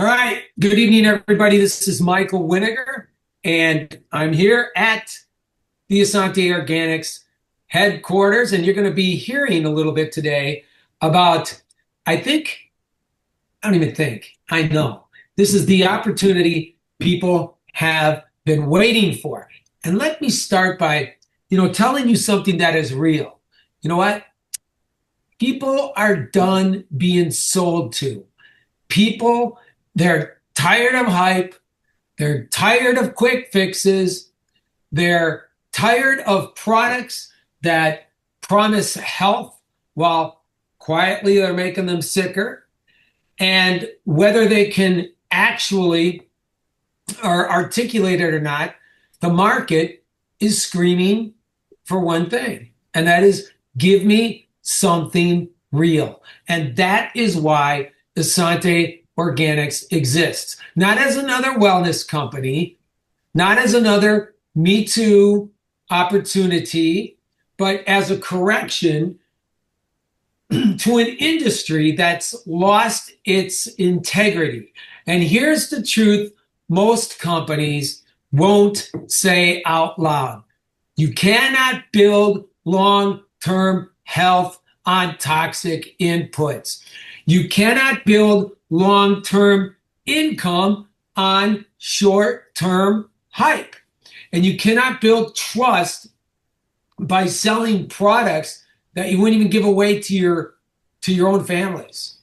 All right. Good evening, everybody. This is Michael Winiger, and I'm here at the Essante Organics headquarters. And you're going to be hearing a little bit today about, I think, I don't even think, I know. This is the opportunity people have been waiting for. And let me start by, telling you something that is real. You know what? People are done being sold to. People, they're tired of hype. They're tired of quick fixes. They're tired of products that promise health while quietly they're making them sicker. And whether they can actually or articulate it or not, the market is screaming for one thing, and that is give me something real. And that is why Essante Organics exists. Not as another wellness company, not as another Me Too opportunity, but as a correction to an industry that's lost its integrity. And here's the truth most companies won't say out loud. You cannot build long-term health on toxic inputs. You cannot build long-term income on short-term hype. And you cannot build trust by selling products that you wouldn't even give away to your own families.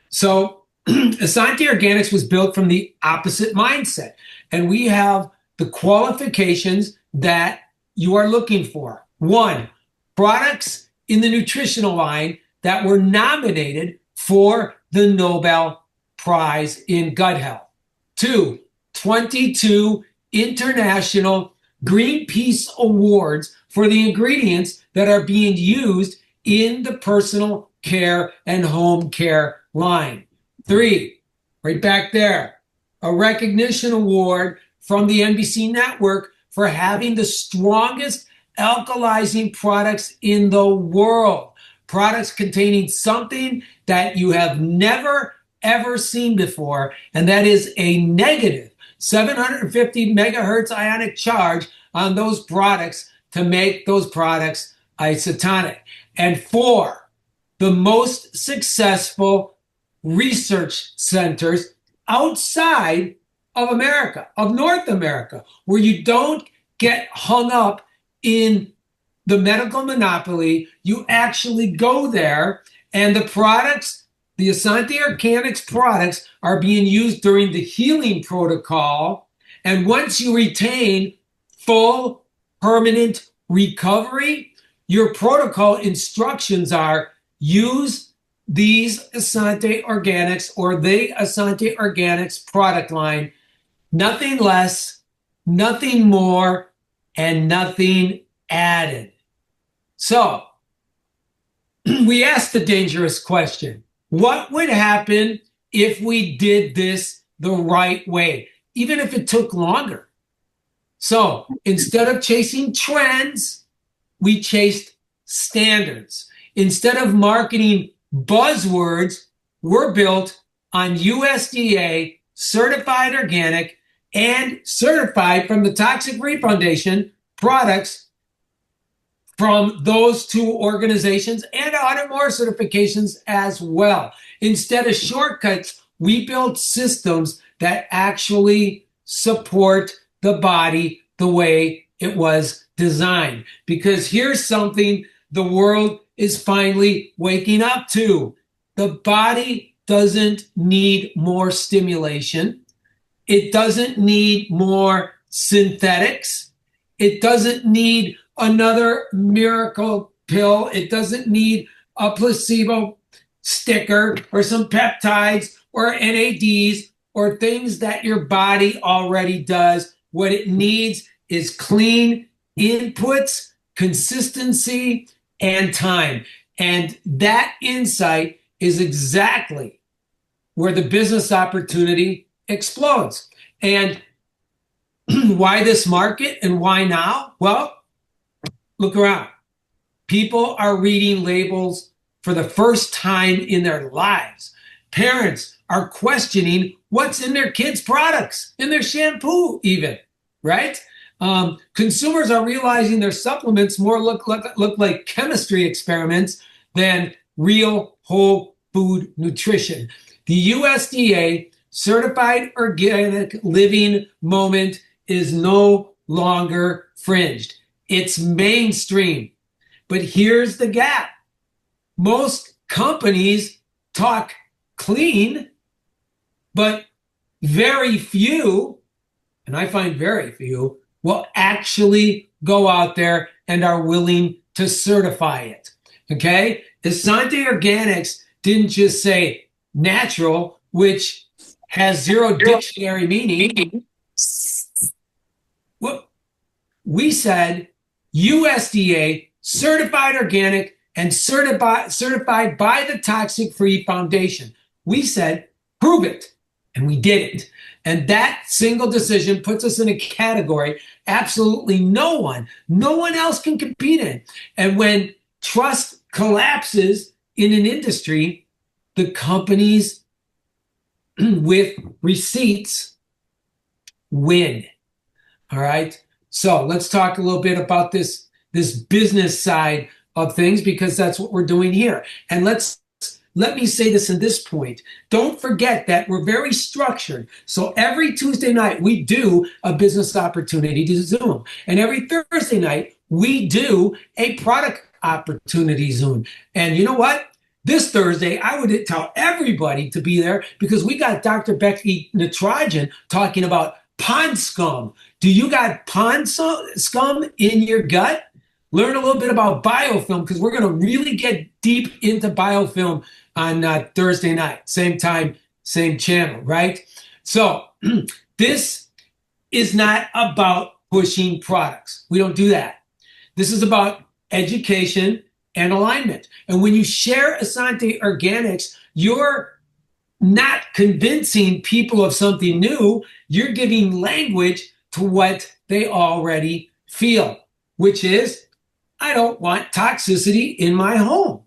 So Essante Organics was built from the opposite mindset. And we have the qualifications that you are looking for. One, products in the nutritional line that were nominated for the Nobel Prize in Gut Health. Two, 22 international Greenpeace awards for the ingredients that are being used in the personal care and home care line. Three, right back there, a recognition award from the NBC network for having the strongest alkalizing products in the world. Products containing something that you have never, ever seen before, and that is a negative 750 megahertz ionic charge on those products to make those products isotonic. And four, the most successful research centers outside of America, of North America, where you don't get hung up in the medical monopoly. You actually go there, and the products, the Essante Organics products, are being used during the healing protocol. And once you retain full permanent recovery, your protocol instructions are use these Essante Organics or the Essante Organics product line, nothing less, nothing more, and nothing added. So we asked the dangerous question: what would happen if we did this the right way, even if it took longer? So instead of chasing trends, we chased standards. Instead of marketing buzzwords, we're built on USDA certified organic and certified from the Toxic Free Foundation products from those two organizations, and 100 more certifications as well. Instead of shortcuts, we build systems that actually support the body the way it was designed. Because here's something the world is finally waking up to. The body doesn't need more stimulation. It doesn't need more synthetics. It doesn't need another miracle pill. It doesn't need a placebo sticker or some peptides or NADs or things that your body already does. What it needs is clean inputs, consistency, and time. And that insight is exactly where the business opportunity explodes. And why this market and why now? Well, look around. People are reading labels for the first time in their lives. Parents are questioning what's in their kids' products, in their shampoo, even, right? Consumers are realizing their supplements more look like chemistry experiments than real whole food nutrition. The USDA certified organic living moment is no longer fringed. It's mainstream. But here's the gap. Most companies talk clean, but very few, and I find very few, will actually go out there and are willing to certify it. Okay? Essante Organics didn't just say natural, which has zero dictionary meaning. What we said USDA certified organic and certified by the Toxic Free Foundation. We said prove it, and we did it. And that single decision puts us in a category absolutely no one else can compete in. And when trust collapses in an industry, the companies with receipts win. All right. So let's talk a little bit about this business side of things, because that's what we're doing here. And let me say this in this point. Don't forget that we're very structured. So every Tuesday night, we do a business opportunity to Zoom. And every Thursday night, we do a product opportunity Zoom. And you know what? This Thursday, I would tell everybody to be there, because we got Dr. Becky Nitrogen talking about pond scum. Do you got pond scum in your gut? Learn a little bit about biofilm, because we're going to really get deep into biofilm on Thursday night. Same time, same channel, right? So this is not about pushing products. We don't do that. This is about education and alignment. And when you share Essante Organics, you're not convincing people of something new. You're giving language to what they already feel, which is, I don't want toxicity in my home,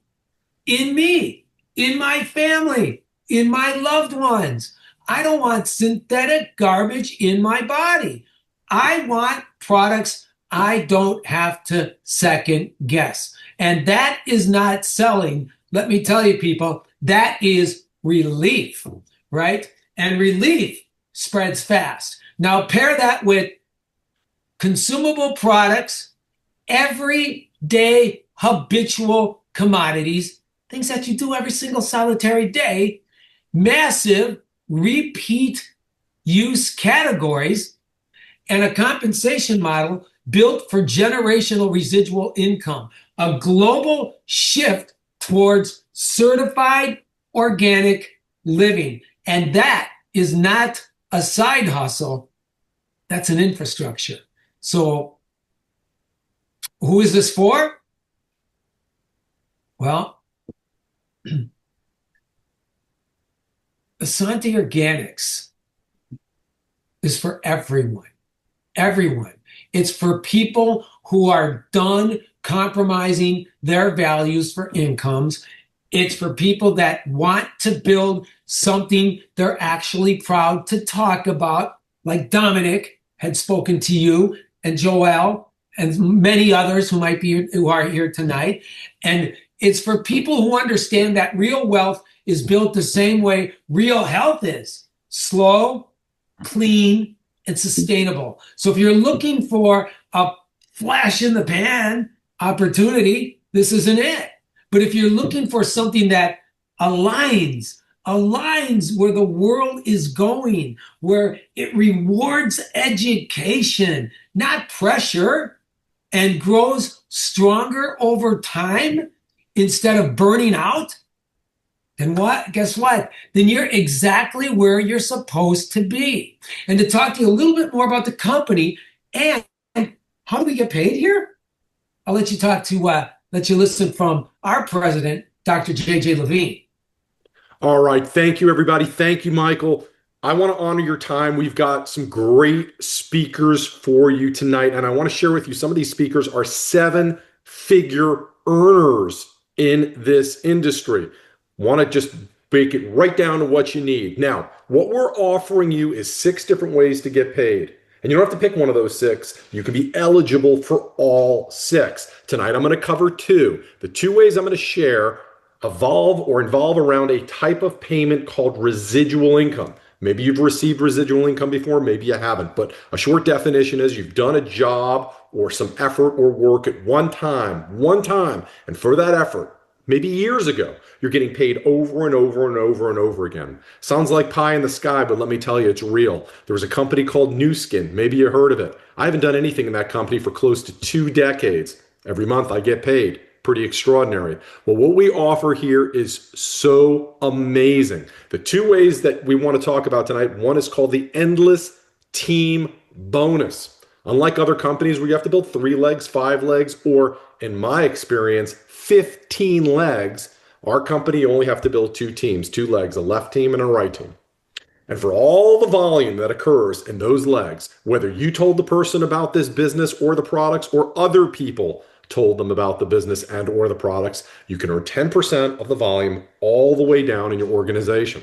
in me, in my family, in my loved ones. I don't want synthetic garbage in my body. I want products I don't have to second guess. And that is not selling. Let me tell you, people, that is relief, right? And relief spreads fast. Now pair that with consumable products, everyday habitual commodities, things that you do every single solitary day, massive repeat use categories, and a compensation model built for generational residual income, a global shift towards certified organic living. And that is not a side hustle, that's an infrastructure. So who is this for? Well, Essante Organics is for everyone. Everyone. It's for people who are done compromising their values for incomes. It's for people that want to build something they're actually proud to talk about, like Dominic had spoken to you, and Joelle, and many others who are here tonight. And it's for people who understand that real wealth is built the same way real health is: slow, clean, and sustainable. So if you're looking for a flash in the pan opportunity, this isn't it. But if you're looking for something that aligns where the world is going, where it rewards education, not pressure, and grows stronger over time instead of burning out, then guess what? Then you're exactly where you're supposed to be. And to talk to you a little bit more about the company and how do we get paid here, I'll let you listen from our president, Dr. JJ Levine. All right. Thank you, everybody. Thank you, Michael. I want to honor your time. We've got some great speakers for you tonight, and I want to share with you some of these speakers are seven-figure earners in this industry. Want to just break it right down to what you need. Now, what we're offering you is 6 different ways to get paid. And you don't have to pick one of those 6. You can be eligible for all 6. Tonight, I'm going to cover 2. The 2 ways I'm going to share involve around a type of payment called residual income. Maybe you've received residual income before, maybe you haven't. But a short definition is you've done a job or some effort or work at one time, and for that effort, maybe years ago, you're getting paid over and over and over and over again. Sounds like pie in the sky, but let me tell you, it's real. There was a company called New Skin. Maybe you heard of it. I haven't done anything in that company for close to 2 decades. Every month I get paid. Pretty extraordinary. Well, what we offer here is so amazing. The 2 ways that we want to talk about tonight, one is called the Endless Team Bonus. Unlike other companies where you have to build 3 legs, 5 legs, or in my experience, 15 legs, our company you only have to build 2 teams, 2 legs, a left team and a right team. And for all the volume that occurs in those legs, whether you told the person about this business or the products or other people told them about the business and or the products, you can earn 10% of the volume all the way down in your organization.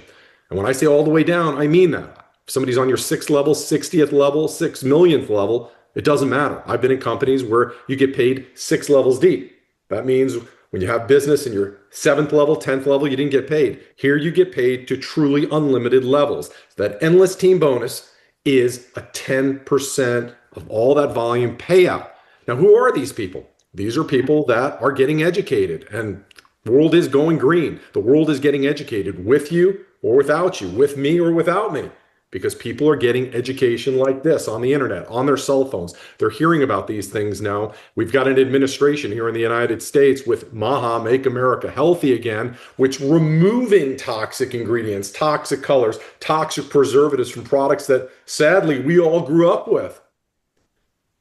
And when I say all the way down, I mean that. If somebody's on your 6th level, 60th level, 6 millionth level, it doesn't matter. I've been in companies where you get paid 6 levels deep. That means when you have business in your 7th level, 10th level, you didn't get paid. Here you get paid to truly unlimited levels. So that endless team bonus is a 10% of all that volume payout. Now, who are these people? These are people that are getting educated, and the world is going green. The world is getting educated with you or without you, with me or without me, because people are getting education like this on the internet, on their cell phones. They're hearing about these things now. We've got an administration here in the United States with MAHA, Make America Healthy Again, which removing toxic ingredients, toxic colors, toxic preservatives from products that sadly we all grew up with.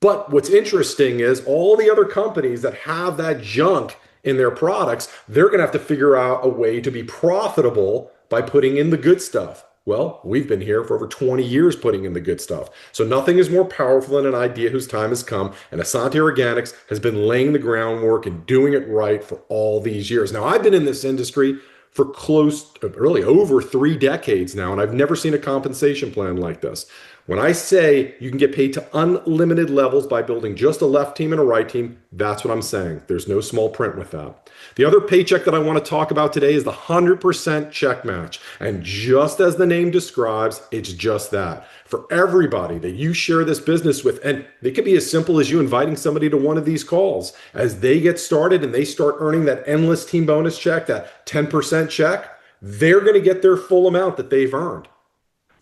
But what's interesting is all the other companies that have that junk in their products, they're going to have to figure out a way to be profitable by putting in the good stuff. Well, we've been here for over 20 years putting in the good stuff. So nothing is more powerful than an idea whose time has come. And Essante Organics has been laying the groundwork and doing it right for all these years. Now, I've been in this industry for really over 3 decades now, and I've never seen a compensation plan like this. When I say you can get paid to unlimited levels by building just a left team and a right team, that's what I'm saying. There's no small print with that. The other paycheck that I want to talk about today is the 100% check match. And just as the name describes, it's just that. For everybody that you share this business with, and it could be as simple as you inviting somebody to one of these calls. As they get started and they start earning that endless team bonus check, that 10% check, they're going to get their full amount that they've earned.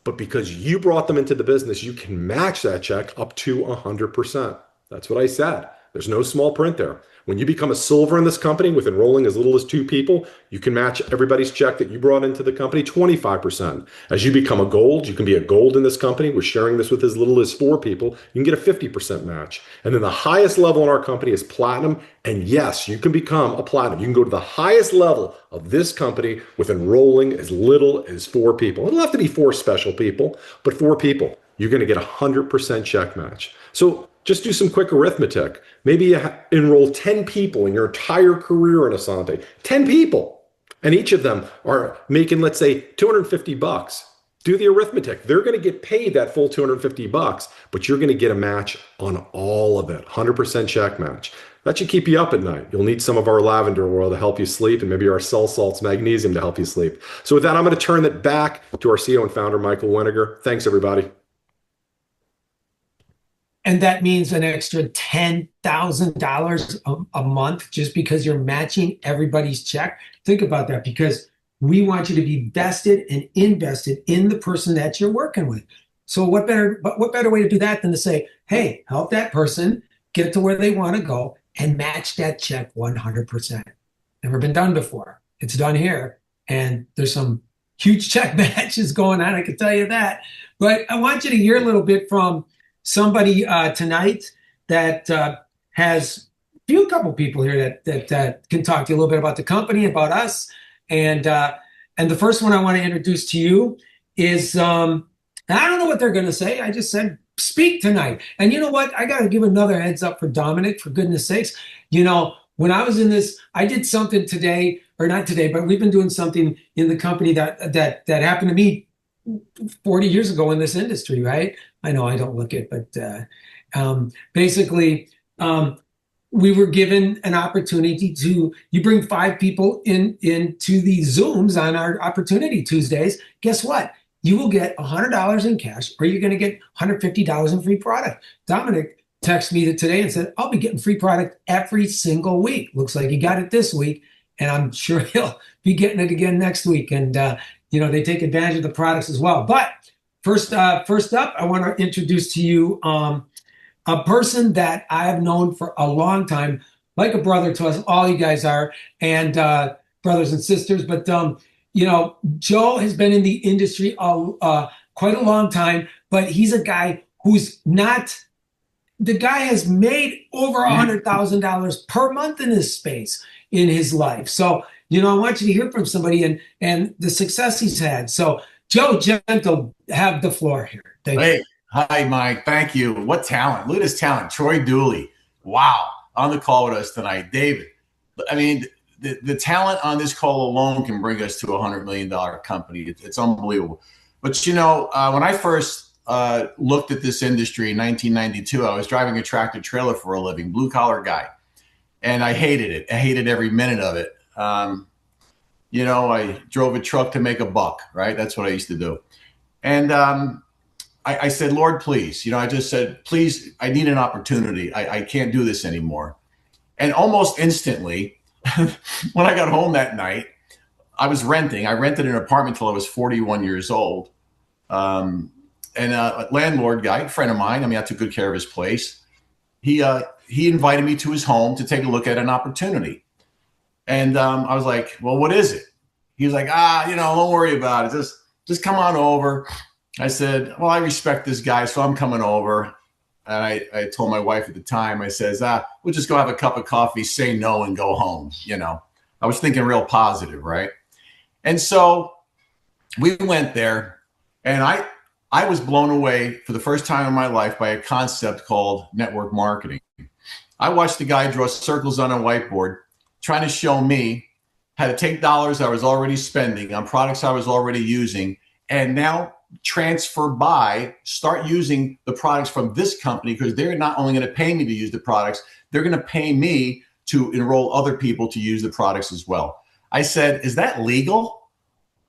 But because you brought them into the business, you can match that check up to 100%. That's what I said. There's no small print there. When you become a silver in this company with enrolling as little as 2 people, you can match everybody's check that you brought into the company 25%. As you become a gold, you can be a gold in this company. We're sharing this with as little as 4 people. You can get a 50% match. And then the highest level in our company is platinum. And yes, you can become a platinum. You can go to the highest level of this company with enrolling as little as 4 people. It'll have to be 4 special people, but 4 people. You're going to get a 100% check match. So just do some quick arithmetic. Maybe you enroll 10 people in your entire career in Essante. 10 people. And each of them are making, let's say, $250. Do the arithmetic. They're going to get paid that full $250, but you're going to get a match on all of it. 100% check match. That should keep you up at night. You'll need some of our lavender oil to help you sleep, and maybe our cell salts magnesium to help you sleep. So with that, I'm going to turn it back to our CEO and founder, Michael Winiger. Thanks, everybody. And that means an extra $10,000 a month just because you're matching everybody's check. Think about that, because we want you to be vested and invested in the person that you're working with. So what better way to do that than to say, hey, help that person get to where they want to go and match that check 100%. Never been done before. It's done here. And there's some huge check matches going on, I can tell you that. But I want you to hear a little bit from somebody tonight that has a couple people here that can talk to you a little bit about the company, about us. And the first one I want to introduce to you is, and I don't know what they're going to say. I just said, speak tonight. And you know what? I got to give another heads up for Dominic, for goodness sakes. You know, when I was in this, I did something today, or not today, but we've been doing something in the company that happened to me 40 years ago in this industry, right? I know I don't look it, but basically, we were given an opportunity to you bring 5 people into the Zooms on our Opportunity Tuesdays. Guess what? You will get $100 in cash, or you're going to get $150 in free product. Dominic texted me today and said, I'll be getting free product every single week. Looks like he got it this week, and I'm sure he'll be getting it again next week. And they take advantage of the products as well. But first up, I want to introduce to you a person that I have known for a long time, like a brother to us. All you guys are, and brothers and sisters. But Joe has been in the industry quite a long time. But he's a guy who's not. The guy has made over $100,000 per month in this space in his life. So I want you to hear from somebody and the success he's had. So Joe Gentle, have the floor here. Thank you. Hey, hi, Mike. Thank you. What talent. Look at his talent. Troy Dooley. Wow. On the call with us tonight. David. I mean, the talent on this call alone can bring us to a $100 million company. It's unbelievable. But, when I first looked at this industry in 1992, I was driving a tractor trailer for a living, blue collar guy. And I hated it. I hated every minute of it. I drove a truck to make a buck, right? That's what I used to do. And I said, Lord, please, I just said, please, I need an opportunity. I can't do this anymore. And almost instantly, when I got home that night, I was renting. I rented an apartment till I was 41 years old. And a landlord guy, a friend of mine, I took good care of his place. He invited me to his home to take a look at an opportunity. And I was like, well, what is it? He was like, don't worry about it. Just come on over. I said, well, I respect this guy, so I'm coming over. And I told my wife at the time, I says, we'll just go have a cup of coffee, say no, and go home. I was thinking real positive, right? And so we went there, and I was blown away for the first time in my life by a concept called network marketing. I watched the guy draw circles on a whiteboard, trying to show me how to take dollars I was already spending on products I was already using, and now start using the products from this company, because they're not only going to pay me to use the products, they're going to pay me to enroll other people to use the products as well. I said, is that legal?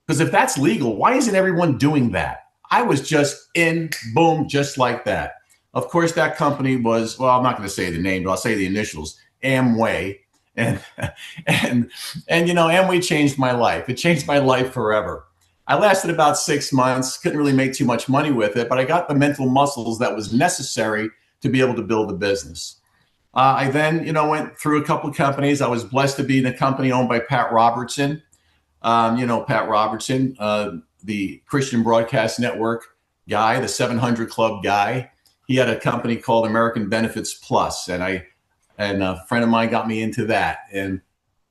Because if that's legal, why isn't everyone doing that? I was just in, boom, just like that. Of course, that company was, well, I'm not going to say the name, but I'll say the initials, Amway. And Amway changed my life. It changed my life forever. I lasted about 6 months, couldn't really make too much money with it, but I got the mental muscles that was necessary to be able to build a business. I then, went through a couple of companies. I was blessed to be in a company owned by Pat Robertson. Pat Robertson, the Christian Broadcast Network guy, the 700 Club guy. He had a company called American Benefits Plus, and a friend of mine got me into that. And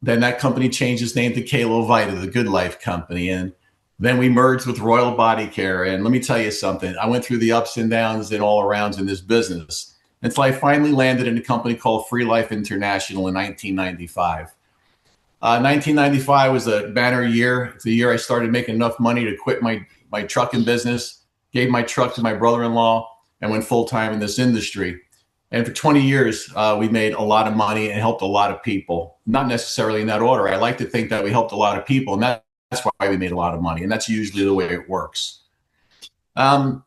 then that company changed its name to Kalo Vita, the Good Life company. And then we merged with Royal Body Care. And let me tell you something. I went through the ups and downs and all arounds in this business until I finally landed in a company called Free Life International in 1995. 1995 was a banner year. It's the year I started making enough money to quit my trucking business, gave my truck to my brother-in-law, and went full-time in this industry. And for 20 years, we made a lot of money and helped a lot of people. Not necessarily in that order. I like to think that we helped a lot of people, and that's why we made a lot of money. And that's usually the way it works. I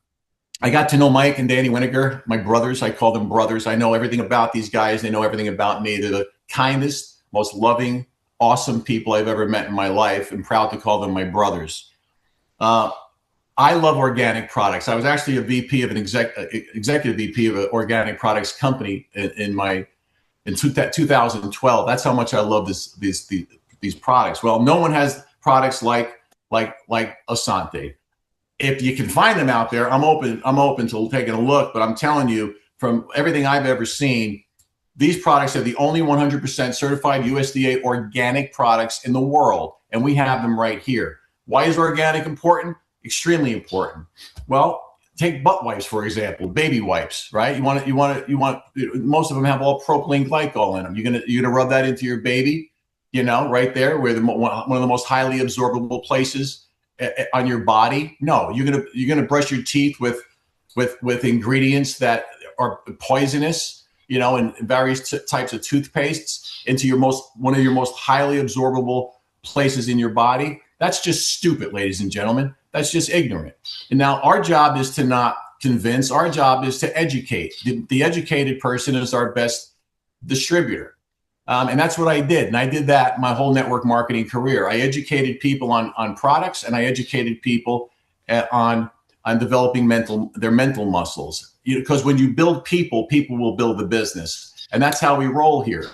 got to know Mike and Danny Winiger, my brothers. I call them brothers. I know everything about these guys. They know everything about me. They're the kindest, most loving, awesome people I've ever met in my life, and proud to call them my brothers. I love organic products. I was actually a VP of executive VP of an organic products company in 2012. That's how much I love these products. Well, no one has products like Essante. If you can find them out there, I'm open to taking a look. But I'm telling you, from everything I've ever seen, these products are the only 100% certified USDA organic products in the world, and we have them right here. Why is organic important? Extremely important. Well, take butt wipes, for example, baby wipes, right? Most of them have all propylene glycol in them. You're gonna rub that into your baby, right there, where one of the most highly absorbable places on your body. No, you're gonna brush your teeth with ingredients that are poisonous, and various types of toothpastes into one of your most highly absorbable places in your body. That's just stupid, ladies and gentlemen. That's just ignorant. And now our job is to not convince. Our job is to educate. The educated person is our best distributor. And that's what I did. And I did that my whole network marketing career. I educated people on products, and I educated people on developing their mental muscles. Because when you build people, people will build the business. And that's how we roll here.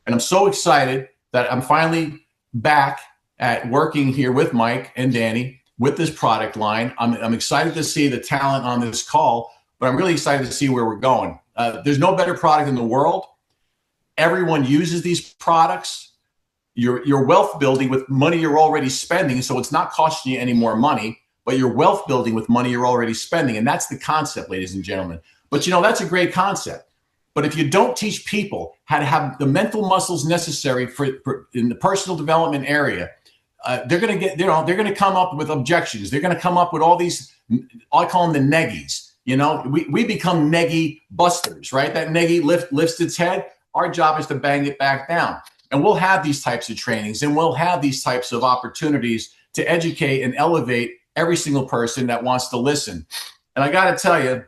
And I'm so excited that I'm finally back at working here with Mike and Danny with this product line. I'm excited to see the talent on this call, but I'm really excited to see where we're going. There's no better product in the world. Everyone uses these products. You're wealth building with money you're already spending, so it's not costing you any more money, but you're wealth building with money you're already spending. And that's the concept, ladies and gentlemen. But that's a great concept. But if you don't teach people how to have the mental muscles necessary for in the personal development area, they're going to come up with objections. They're going to come up with all these, I call them the neggies. We become neggy busters, right? That neggy lifts its head. Our job is to bang it back down. And we'll have these types of trainings, and we'll have these types of opportunities to educate and elevate every single person that wants to listen. And I got to tell you,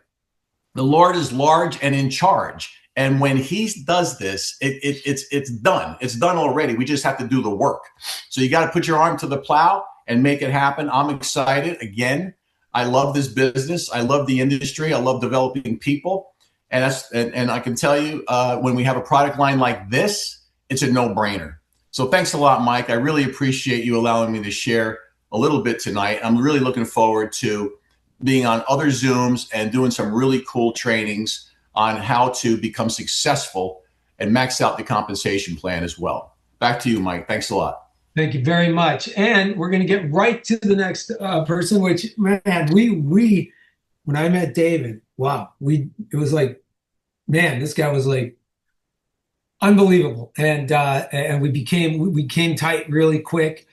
the Lord is large and in charge. And when he does this, it's done. It's done already. We just have to do the work. So you got to put your arm to the plow and make it happen. I'm excited. Again, I love this business. I love the industry. I love developing people. And I can tell you, when we have a product line like this, it's a no-brainer. So thanks a lot, Mike. I really appreciate you allowing me to share a little bit tonight. I'm really looking forward to being on other Zooms and doing some really cool trainings on how to become successful and max out the compensation plan as well. Back to you, Mike. Thanks a lot. Thank you very much. And we're going to get right to the next person, which, man, we when I met David, wow, it was like, man, this guy was like unbelievable. And we became tight really quick,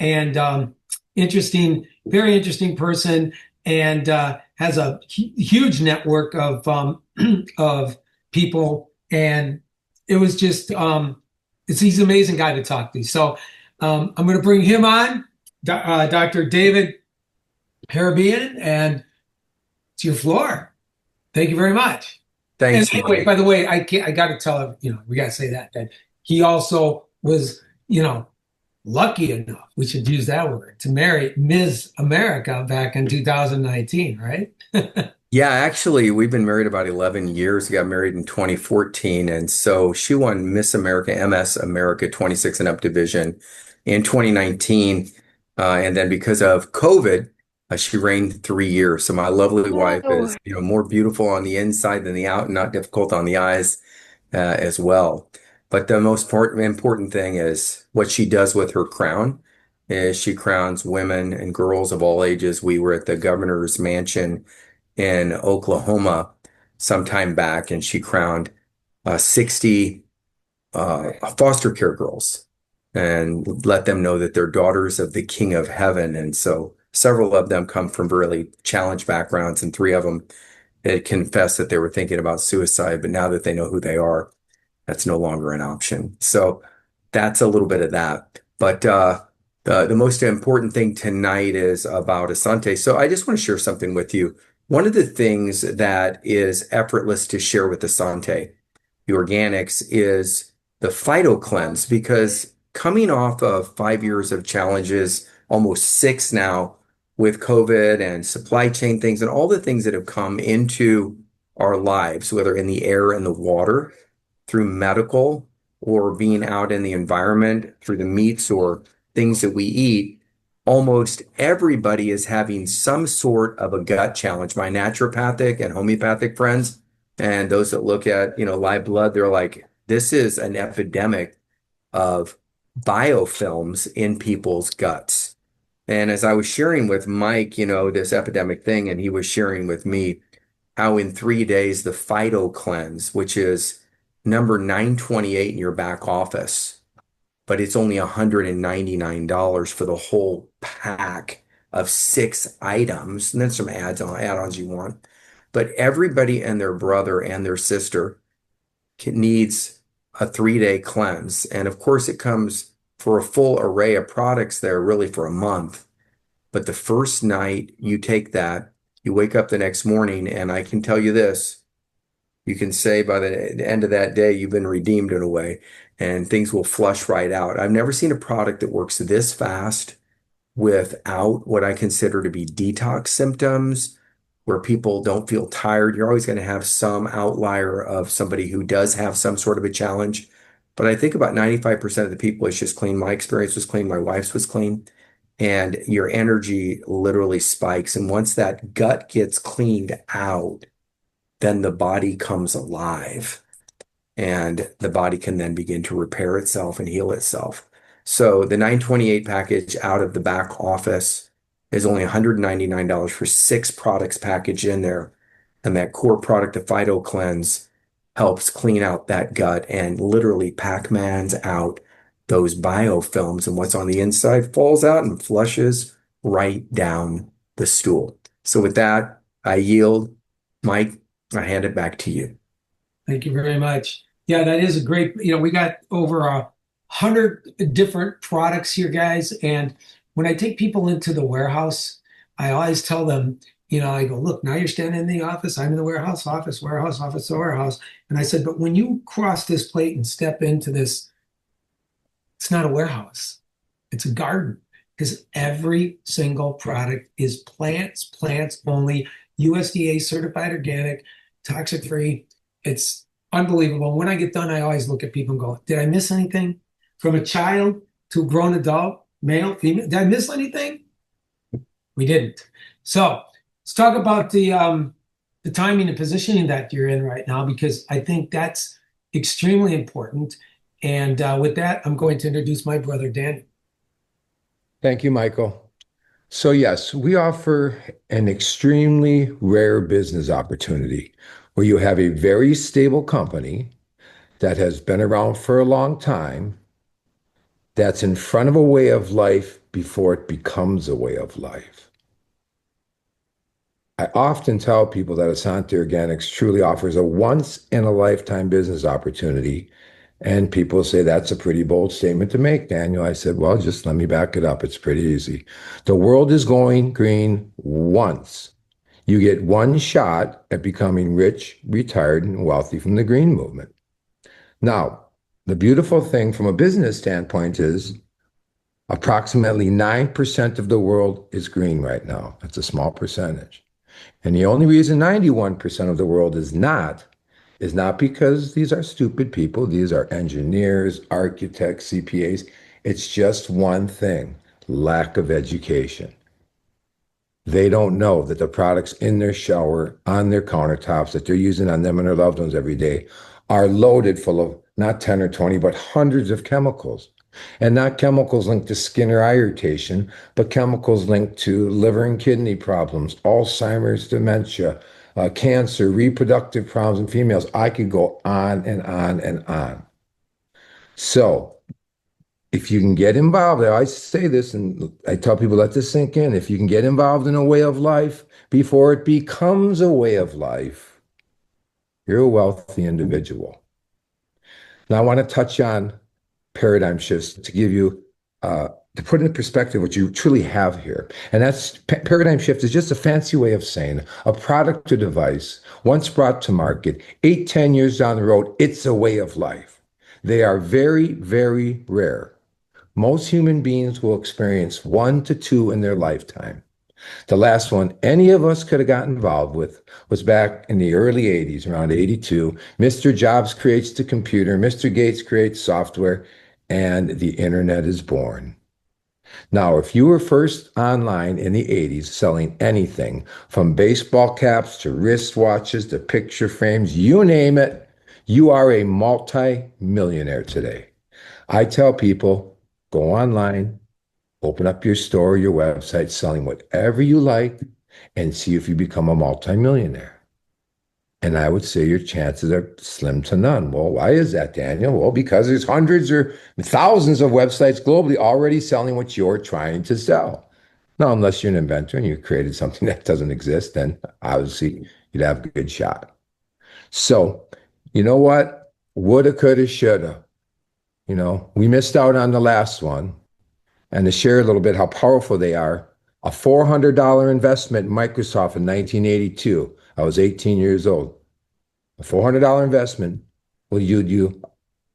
and very interesting person, and has a huge network of people. And it was just, he's an amazing guy to talk to. So I'm going to bring him on, Dr. David Harabian, and it's your floor. Thank you very much. Thanks. And anyway, by the way, I got to tell him, we got to say that he also was, lucky enough, we should use that word, to marry Ms. America back in 2019, right? Yeah, actually, we've been married about 11 years. We got married in 2014. And so she won Miss America, MS America 26 and up division in 2019. And then because of COVID, she reigned 3 years. So my lovely wife is, more beautiful on the inside than the out, and not difficult on the eyes as well. But the most important thing is what she does with her crown is she crowns women and girls of all ages. We were at the governor's mansion in Oklahoma some time back, and she crowned 60 foster care girls and let them know that they're daughters of the King of Heaven. And so several of them come from really challenged backgrounds, and 3 of them had confessed that they were thinking about suicide, but now that they know who they are, that's no longer an option. So that's a little bit of that. But the most important thing tonight is about Essante. So I just want to share something with you. One of the things that is effortless to share with Essante, the organics, is the Phyto Cleanse, because coming off of 5 years of challenges, almost 6 now, with COVID and supply chain things and all the things that have come into our lives, whether in the air and the water, through medical, or being out in the environment, through the meats or things that we eat, almost everybody is having some sort of a gut challenge. My naturopathic and homeopathic friends, and those that look at, live blood, they're like, this is an epidemic of biofilms in people's guts. And as I was sharing with Mike, this epidemic thing, and he was sharing with me how in 3 days, the Phyto cleanse, which is number 928 in your back office, but it's only $199 for the whole pack of 6 items. And then some add-ons you want. But everybody and their brother and their sister needs a 3-day cleanse. And of course, it comes for a full array of products there, really for a month. But the first night you take that, you wake up the next morning, and I can tell you this, you can say by the end of that day, you've been redeemed in a way, and things will flush right out. I've never seen a product that works this fast without what I consider to be detox symptoms, where people don't feel tired. You're always going to have some outlier of somebody who does have some sort of a challenge. But I think about 95% of the people, it's just clean. My experience was clean. My wife's was clean. And your energy literally spikes. And once that gut gets cleaned out, then the body comes alive, and the body can then begin to repair itself and heal itself. So the 928 package out of the back office is only $199 for 6 products packaged in there. And that core product, the Phyto Cleanse, helps clean out that gut and literally Pac-Mans out those biofilms, and what's on the inside falls out and flushes right down the stool. So with that, I yield. Mike, I hand it back to you. Thank you very much. Yeah, that is a great, we got over 100 different products here, guys. And when I take people into the warehouse, I always tell them, I go, look, now you're standing in the office. I'm in the warehouse, office, warehouse, office, warehouse. And I said, but when you cross this plate and step into this, it's not a warehouse. It's a garden, because every single product is plants only, USDA certified organic, toxic free. It's unbelievable. When I get done, I always look at people and go, did I miss anything? From a child to a grown adult, male, female, did I miss anything? We didn't. So let's talk about the timing and positioning that you're in right now, because I think that's extremely important. And with that, I'm going to introduce my brother, Danny. Thank you, Michael. So yes, we offer an extremely rare business opportunity where you have a very stable company that has been around for a long time, that's in front of a way of life before it becomes a way of life. I often tell people that Essante Organics truly offers a once-in-a-lifetime business opportunity, and people say, that's a pretty bold statement to make, Daniel. I said, well, just let me back it up. It's pretty easy. The world is going green once. You get one shot at becoming rich, retired, and wealthy from the green movement. Now, the beautiful thing from a business standpoint is approximately 9% of the world is green right now. That's a small percentage. And the only reason 91% of the world is not because these are stupid people. These are engineers, architects, CPAs. It's just one thing: lack of education. They don't know that the products in their shower, on their countertops, that they're using on them and their loved ones every day are loaded full of not 10 or 20, but hundreds of chemicals. And not chemicals linked to skin or eye irritation, but chemicals linked to liver and kidney problems, Alzheimer's, dementia, cancer, reproductive problems in females. I could go on and on and on. So if you can get involved, I always say this, and I tell people, let this sink in. If you can get involved in a way of life before it becomes a way of life, you're a wealthy individual. Now, I want to touch on paradigm shifts to give you, to put in perspective what you truly have here. And that's paradigm shift is just a fancy way of saying a product or device once brought to market, 8, 10 years down the road, it's a way of life. They are very, very rare. Most human beings will experience 1 to 2 in their lifetime. The last one any of us could have gotten involved with was back in the early 80s, around 82. Mr. Jobs creates the computer, Mr. Gates creates software, and the internet is born. Now, if you were first online in the 80s selling anything from baseball caps to wristwatches to picture frames, you name it, you are a multi-millionaire today. I tell people, go online, Open up your store, your website, selling whatever you like, and see if you become a multimillionaire. And I would say your chances are slim to none. Well, why is that, Daniel? Well, because there's hundreds or thousands of websites globally already selling what you're trying to sell. Now, unless you're an inventor and you created something that doesn't exist, then obviously you'd have a good shot. So, you know what? Woulda, coulda, shoulda. We missed out on the last one. And to share a little bit how powerful they are, a $400 investment in Microsoft in 1982. I was 18 years old. A $400 investment will yield you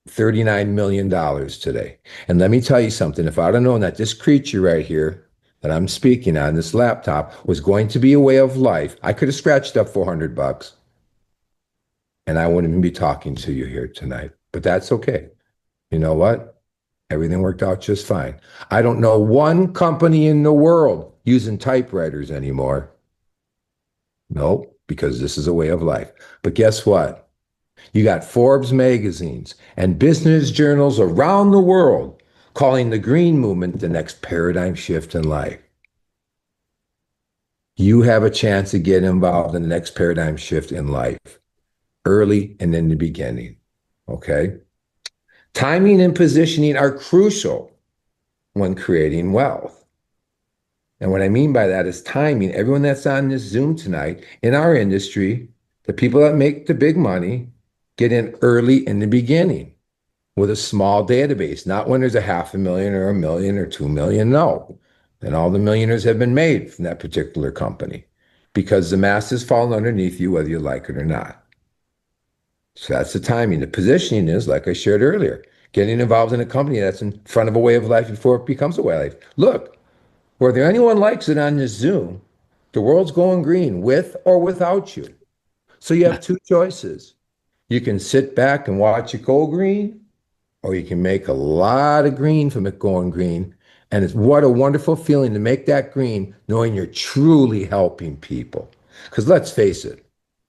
$39 million today. And let me tell you something. If I'd have known that this creature right here that I'm speaking on, this laptop, was going to be a way of life, I could have scratched up 400 bucks and I wouldn't even be talking to you here tonight. But that's okay. You know what? Everything worked out just fine. I don't know one company in the world using typewriters anymore. Nope, because this is a way of life. But guess what? You got Forbes magazines and business journals around the world calling the green movement the next paradigm shift in life. You have a chance to get involved in the next paradigm shift in life, early and in the beginning. Okay? Timing and positioning are crucial when creating wealth. And what I mean by that is timing. Everyone that's on this Zoom tonight in our industry, the people that make the big money, get in early in the beginning with a small database, not when there's a 500,000 or 1,000,000 or 2,000,000. No. Then all the millionaires have been made from that particular company because the masses fall underneath you, whether you like it or not. So that's the timing. The positioning is, like I shared earlier, getting involved in a company that's in front of a way of life before it becomes a way of life. Look, whether anyone likes it on this Zoom, the world's going green with or without you. So you have two choices. You can sit back and watch it go green, or you can make a lot of green from it going green. And it's what a wonderful feeling to make that green, knowing you're truly helping people. Because let's face it,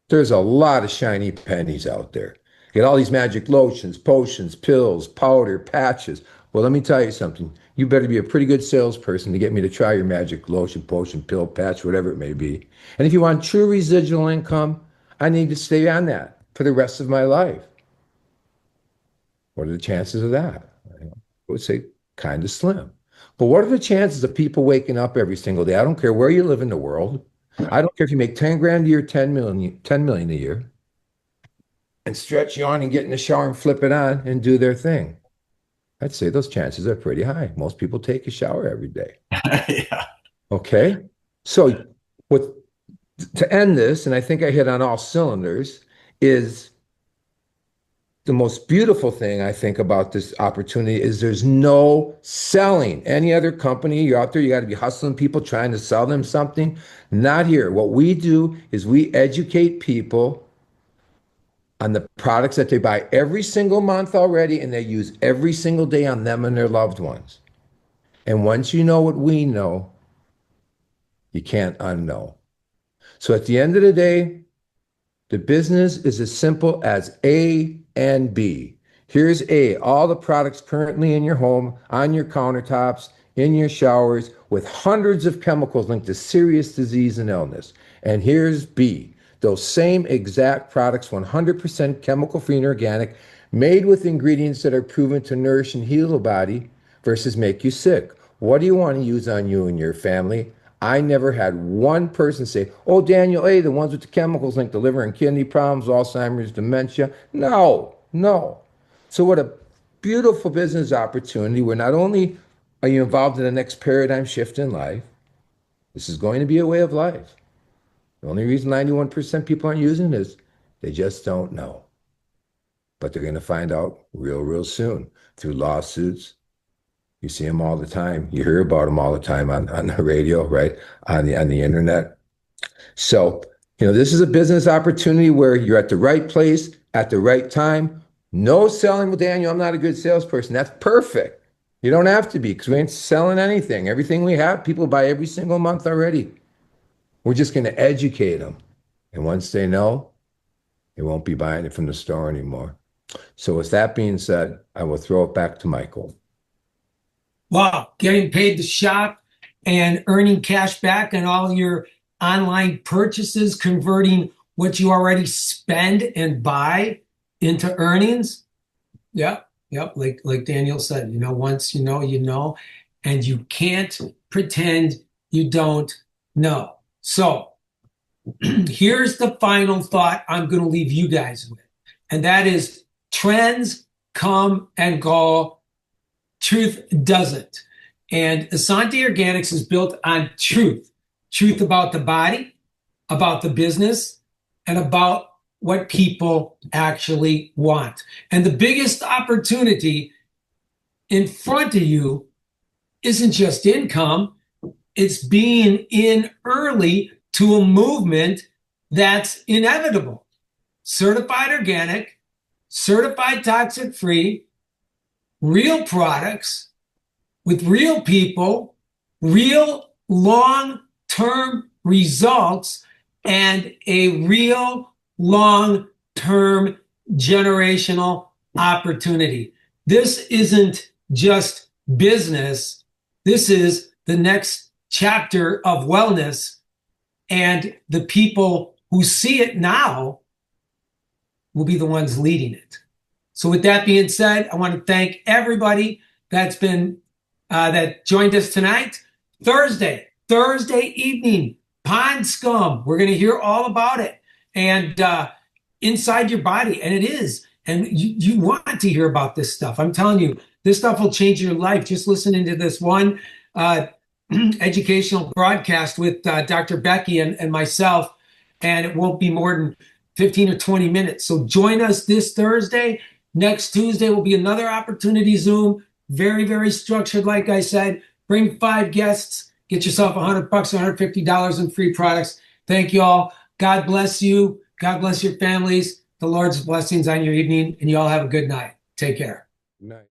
there's a lot of shiny pennies out there. You get all these magic lotions, potions, pills, powder, patches. Well, let me tell you something. You better be a pretty good salesperson to get me to try your magic lotion, potion, pill, patch, whatever it may be. And if you want true residual income, I need to stay on that for the rest of my life. What are the chances of that? I would say kind of slim. But what are the chances of people waking up every single day? I don't care where you live in the world. I don't care if you make 10 grand a year, 10 million a year, and stretch you on and get in the shower and flip it on and do their thing. I'd say those chances are pretty high. Most people take a shower every day. Yeah. Okay. So with to end this, and I think I hit on all cylinders, is the most beautiful thing I think about this opportunity is there's no selling. Any other company, you're out there, you got to be hustling people trying to sell them something. Not here. What we do is we educate people on the products that they buy every single month already and they use every single day on them and their loved ones. And once you know what we know, you can't unknow. So at the end of the day, the business is as simple as A and B. Here's A, all the products currently in your home, on your countertops, in your showers, with hundreds of chemicals linked to serious disease and illness. And here's B, those same exact products, 100% chemical-free and organic, made with ingredients that are proven to nourish and heal the body versus make you sick. What do you want to use on you and your family? I never had one person say, oh, Daniel A., the ones with the chemicals linked to liver and kidney problems, Alzheimer's, dementia. No, no. So what a beautiful business opportunity where not only are you involved in the next paradigm shift in life, this is going to be a way of life. The only reason 91% people aren't using it is they just don't know. But they're going to find out real soon through lawsuits. You see them all the time. You hear about them all the time on the radio, right? On the internet. So, this is a business opportunity where you're at the right place at the right time. No selling, well, Daniel, I'm not a good salesperson. That's perfect. You don't have to be because we ain't selling anything. Everything we have, people buy every single month already. We're just going to educate them. And once they know, they won't be buying it from the store anymore. So with that being said, I will throw it back to Michael. Wow, getting paid to shop and earning cash back on all your online purchases, converting what you already spend and buy into earnings. Yep, yep. Like Daniel said, once you know, and you can't pretend you don't know. So here's the final thought I'm going to leave you guys with, and that is trends come and go. Truth doesn't. And Essante Organics is built on truth about the body, about the business, and about what people actually want. And the biggest opportunity in front of you isn't just income, it's being in early to a movement that's inevitable. Certified organic, certified toxic free, real products with real people, real long-term results, and a real long-term generational opportunity. This isn't just business. This is the next chapter of wellness, and the people who see it now will be the ones leading it. So with that being said, I want to thank everybody that joined us tonight. Thursday evening, Pond Scum. We're going to hear all about it and inside your body, and it is. And you want to hear about this stuff. I'm telling you, this stuff will change your life. Just listening to this one educational broadcast with Dr. Becky and myself, and it won't be more than 15 or 20 minutes. So join us this Thursday. Next Tuesday will be another opportunity Zoom. Very, very structured, like I said. Bring 5 guests. Get yourself $100, $150 in free products. Thank you all. God bless you. God bless your families. The Lord's blessings on your evening, and you all have a good night. Take care. Night.